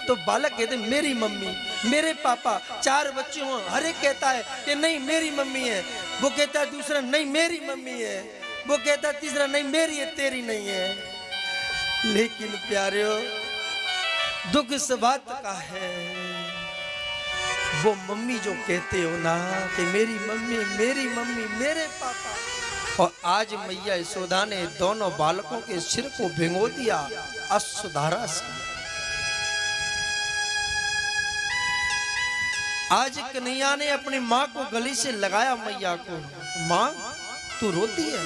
तो बालक कहते मेरी मम्मी, मेरे पापा, 4 बच्चे हों, हर एक कहता है कि नहीं मेरी मम्मी है। वो कहता है दूसरा नहीं मेरी मम्मी है, वो कहता है तीसरा नहीं मेरी है, तेरी नहीं है। लेकिन प्यारे दुख इस बात का है, वो मम्मी जो कहते हो ना कि मेरी मम्मी, मेरी मम्मी, मेरे पापा, और आज मैया यशोदा ने दोनों बालकों के सिर को भिगो दिया अश्रुधारा से। आज कन्हैया ने अपनी माँ को गली से लगाया मैया को, माँ तू रोती है।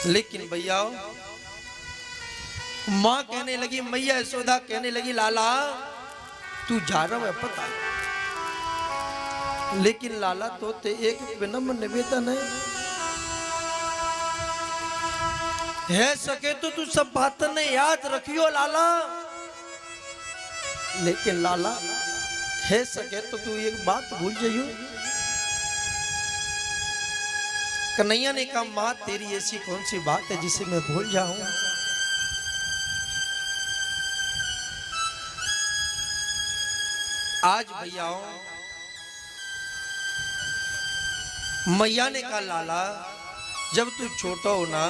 लेकिन भैया माँ कहने लगी, मैया यशोदा कहने लगी लाला तू जा रहा है पता, लेकिन लाला तो ते एक विनम्र निवेदन है सके तो तू सब बात ने याद रखियो लाला, लेकिन लाला है सके तो तू एक बात भूल जाइयो। कन्हैया ने कहा माँ तेरी ऐसी कौन सी बात है जिसे मैं भूल जाऊं। आज भैया मैया ने कहा लाला जब तू छोटा हो ना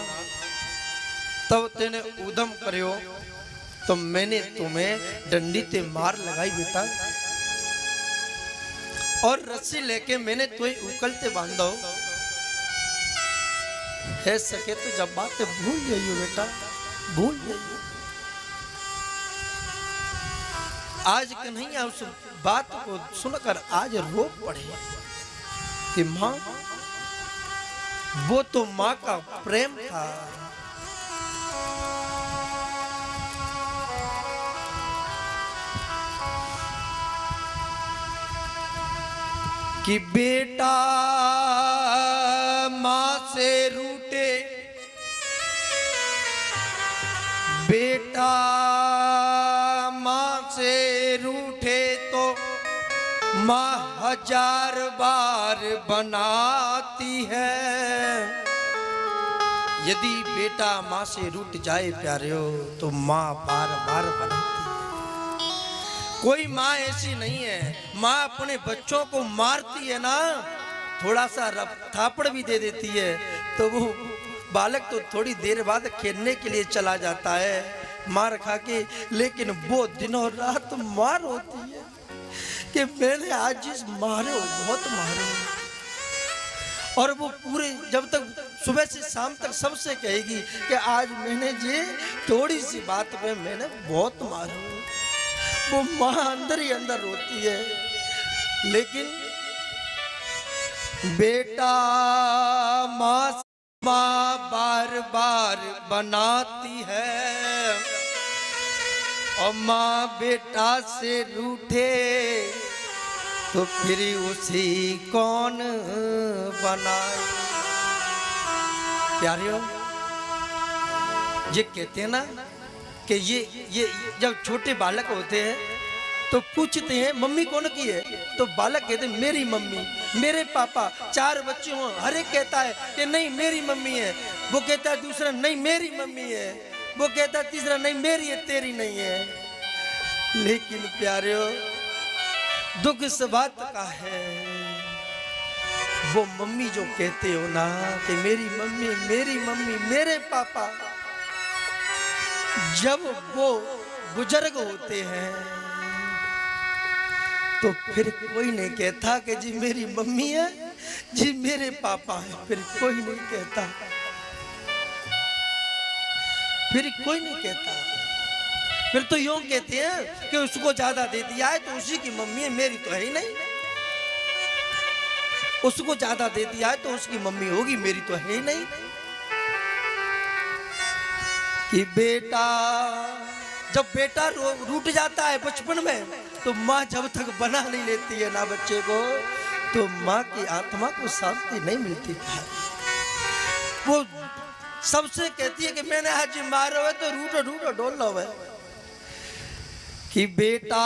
तब तेने उदम करियो तो मैंने तुम्हें डंडी ते मार लगाई बेटा, और रस्सी लेके मैंने तुम्हें उकलते बांधो। है सके तो जब बातें भूल जाइयो बेटा, भूल जाइयो। आज कन्हैया उस बात को सुनकर आज रो पड़े कि माँ वो तो माँ का प्रेम था। कि बेटा माँ से रूठे, बेटा माँ से रूठे तो माँ 1000 बार बनाती है। यदि बेटा माँ से रूठ जाए प्यारे हो तो माँ बार बार बनाती है। कोई माँ ऐसी नहीं है, माँ अपने बच्चों को मारती है ना, थोड़ा सा थापड़ भी दे देती है तो वो बालक तो थोड़ी देर बाद खेलने के लिए चला जाता है मार खा के, लेकिन वो दिनों रात मार होती है कि मैंने आज जिस मारे हो बहुत मारे, और वो पूरे जब तक सुबह से शाम तक सबसे कहेगी कि आज मैंने जी थोड़ी सी बात पे मैंने बहुत मारा। वो माँ अंदर ही अंदर रोती है। लेकिन बेटा माँ बार बार बनाती है, और माँ बेटा से रूठे तो फिर उसी कौन बनाए। प्यारियों ये कहते हैं ना कि ये जब छोटे बालक होते हैं तो पूछते हैं मम्मी कौन की है, तो बालक कहते हैं मेरी मम्मी, मेरे पापा, 4 बच्चे हों, हर एक कहता है कि नहीं मेरी मम्मी है। वो कहता है दूसरा नहीं मेरी मम्मी है, वो कहता है तीसरा नहीं मेरी है, तेरी नहीं है। लेकिन प्यारे दुख इस बात का है, वो मम्मी जो कहते हो ना कि मेरी मम्मी, मेरी मम्मी, मेरे पापा, जब वो बुजुर्ग होते हैं तो फिर कोई नहीं कहता कि जी मेरी मम्मी है, जी मेरे पापा है, फिर कोई नहीं कहता, फिर कोई नहीं कहता। फिर तो यूं कहते हैं कि उसको ज्यादा दे दिया है तो उसी की मम्मी है, मेरी तो है ही नहीं। उसको ज्यादा दे दिया है तो उसकी मम्मी होगी, मेरी तो है ही नहीं। कि बेटा जब बेटा रूठ जाता है बचपन में तो माँ जब तक बना नहीं लेती है ना बच्चे को तो माँ की आत्मा को शांति नहीं मिलती। वो सबसे कहती है कि मैंने आज मारो है तो रूठो रूठो डोल लो है। कि बेटा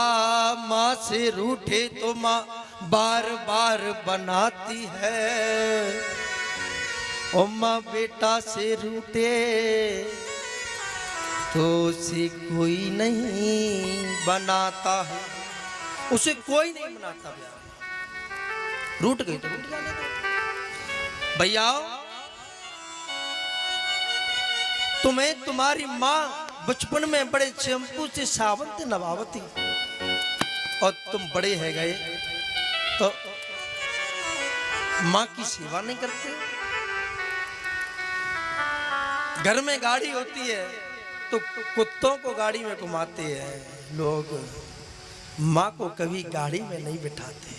माँ से रूठे तो माँ बार बार बनाती है, और माँ बेटा से रूठे तो उसे कोई नहीं बनाता है, उसे कोई नहीं बनाता। प्यार रूठ गई तो रूठ जाने दो। भैया तुम्हें तुम्हारी माँ बचपन में बड़े शैम्पू से सावन से नवावती और तुम बड़े है गए तो माँ की सेवा नहीं करते। घर में गाड़ी होती है तो कुत्तों को गाड़ी में घुमाते हैं लोग, माँ को कभी गाड़ी में नहीं बिठाते,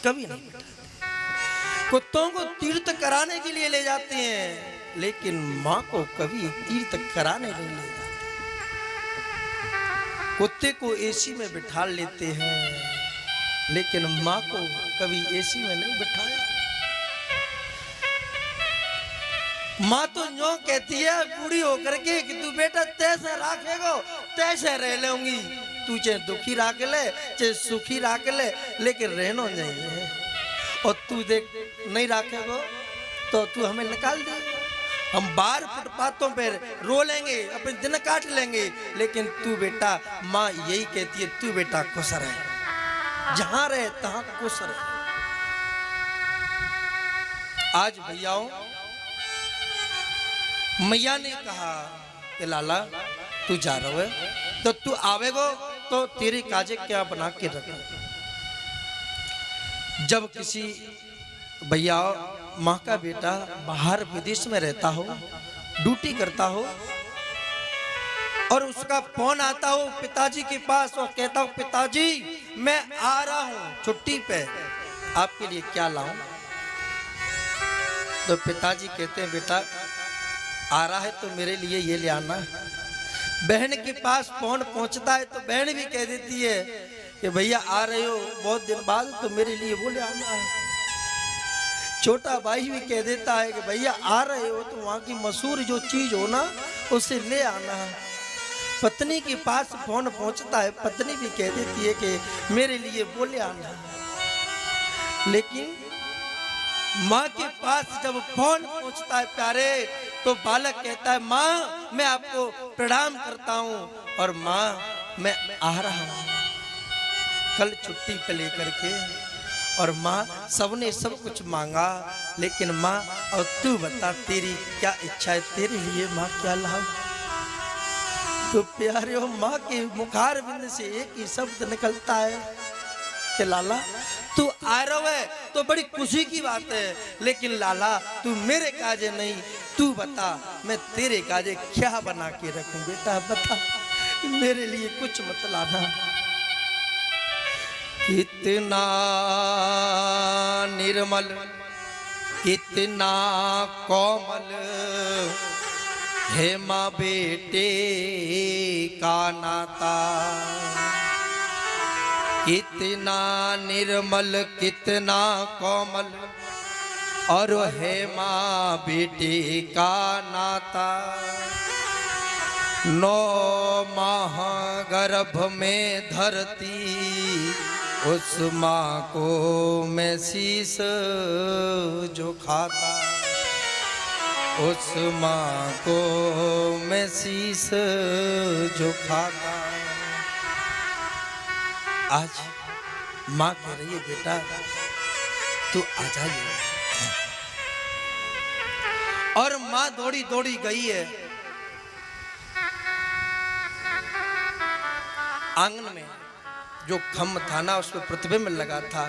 कभी नहीं बिठाते। कुत्तों को तीर्थ कराने के लिए ले जाते हैं लेकिन माँ को कभी तीर्थ कराने नहीं ले जाते। कुत्ते को एसी में बिठा लेते हैं लेकिन माँ को कभी एसी में नहीं बिठाया। माँ तो यूं कहती है बूढ़ी होकर के कि तू बेटा तैसे राखेगो तैसे रह लूंगी, तू चाहे दुखी राख ले चाहे सुखी राख ले लेकिन रहना नहीं है। और तू देख नहीं राखेगो तो तू हमें निकाल दे, हम बाहर फुटपाथों पे रो लेंगे अपने दिन काट लेंगे, लेकिन तू बेटा माँ यही कहती है तू बेटा खुश रहे, जहां रहे तहां खुश रहे। आज भैयाओं मैया ने कहा कि लाला तू जा रहा है तो तू आवेगो तो तेरे काजे क्या बना के रखो। जब किसी भैया माँ का बेटा बाहर विदेश में रहता हो, ड्यूटी करता हो और उसका फोन आता हो पिताजी के पास और कहता हो पिताजी मैं आ रहा हूँ छुट्टी पे, आपके लिए क्या लाऊं? तो पिताजी कहते हैं बेटा आ रहा है तो मेरे लिए ये ले आना। बहन के पास फोन पहुंचता है तो बहन भी कह देती है कि भैया आ रहे हो बहुत दिन बाद तो मेरे लिए वो ले आना है। छोटा भाई भी कह देता है कि भैया आ रहे हो तो वहाँ की मशहूर जो चीज हो ना उसे ले आना है। पत्नी के पास फोन पहुंचता है, पत्नी भी कह देती है कि मेरे लिए वो ले आना है। लेकिन माँ के पास जब फोन पहुंचता है प्यारे तो बालक कहता है माँ मैं आपको प्रणाम करता हूँ और माँ मैं आ रहा हूँ कल छुट्टी पे लेकर के। और माँ सबने सब कुछ मांगा लेकिन माँ और तू बता तेरी क्या इच्छा है, तेरे लिए माँ क्या लाऊं? तो प्यारे हो माँ के मुखार बिंद से एक ही शब्द निकलता है कि लाला तू आ रहा है तो बड़ी खुशी की बात है, लेकिन लाला तू मेरे काजे नहीं, तू बता मैं तेरे काजे क्या बना के रखूं? बेटा बता मेरे लिए कुछ मत लाना। कितना निर्मल कितना कोमल है माँ बेटे का नाता, कितना निर्मल कितना कोमल और है माँ बेटे का नाता। 9 माह गर्भ में धरती उस माँ को मैं शीश झुकाता, उस माँ को मैं शीश झुकाता। आज माँ कह रही है बेटा तू आ जाइए, और माँ दौड़ी दौड़ी गई है आंगन में। जो खम्भ था ना उसमें प्रतिबिंब लगा था।